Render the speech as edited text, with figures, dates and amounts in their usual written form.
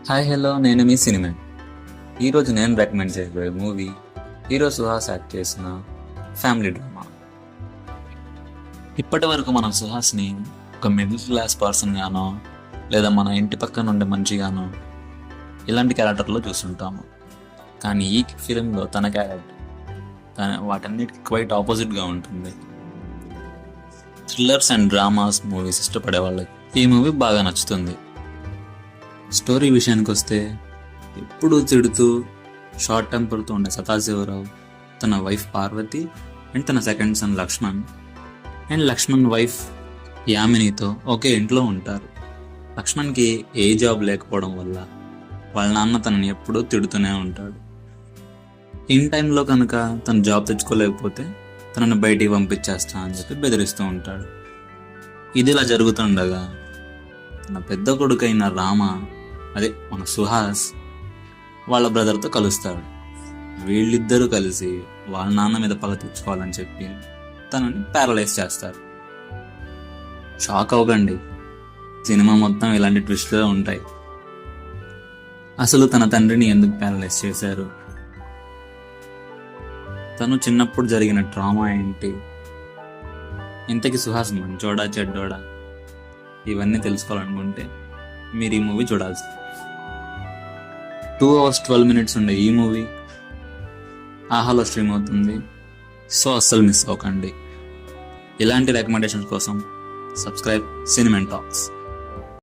Hi hello నేను మీ cinema. ఈరోజు నేను రికమెండ్ చేయబోయే మూవీ హీరో సుహాస్ యాక్ట్ చేసిన ఫ్యామిలీ డ్రామా. ఇప్పటి వరకు మనం సుహాస్ని ఒక మిడిల్ క్లాస్ పర్సన్ గానో లేదా మన ఇంటి పక్కన ఉండే మంచిగానో ఇలాంటి క్యారెక్టర్లో చూస్తుంటాము. కానీ ఈ ఫిలింలో తన క్యారెక్టర్ వాటన్నిటికీ క్వైట్ ఆపోజిట్గా ఉంటుంది. థ్రిల్లర్స్ అండ్ డ్రామాస్ మూవీస్ ఇష్టపడే వాళ్ళకి ఈ మూవీ బాగా నచ్చుతుంది. స్టోరీ విషయానికి వస్తే ఎప్పుడూ తిడుతూ షార్ట్ టెంపర్తో ఉండే సదాశివరావు, తన వైఫ్ పార్వతి అండ్ తన second son Lakshman and Lakshman wife యామినితో ఒకే ఇంట్లో ఉంటారు. లక్ష్మణ్కి ఏ జాబ్ లేకపోవడం వల్ల వాళ్ళ నాన్న తనని ఎప్పుడూ తిడుతూనే ఉంటాడు. ఇన్ టైంలో కనుక తను జాబ్ తెచ్చుకోలేకపోతే తనని బయటికి పంపించేస్తా అని చెప్పి బెదిరిస్తూ ఉంటాడు. ఇదిలా జరుగుతుండగా తన పెద్ద కొడుకైన రామ, అదే మన సుహాస్, వాళ్ళ బ్రదర్తో కలుస్తాడు. వీళ్ళిద్దరూ కలిసి వాళ్ళ నాన్న మీద పగ తెచ్చుకోవాలని చెప్పి తనని ప్యారలైజ్ చేస్తారు. షాక్ అవ్వకండి, సినిమా మొత్తం ఇలాంటి ట్విస్ట్లే ఉంటాయి. అసలు తన తండ్రిని ఎందుకు ప్యారలైజ్ చేశారు, తను చిన్నప్పుడు జరిగిన ట్రామా ఏంటి, ఇంతకీ సుహాస్ మంచోడా చెడ్డోడా, ఇవన్నీ తెలుసుకోవాలనుకుంటే మీరు ఈ మూవీ చూడాల్సి. 2 hours 12 minutes ఉండే ఈ మూవీ ఆహాలో స్ట్రీమ్ అవుతుంది. సో అస్సలు మిస్ అవ్వకండి. ఇలాంటి రికమెండేషన్స్ కోసం సబ్స్క్రైబ్ సినిమా టాక్స్.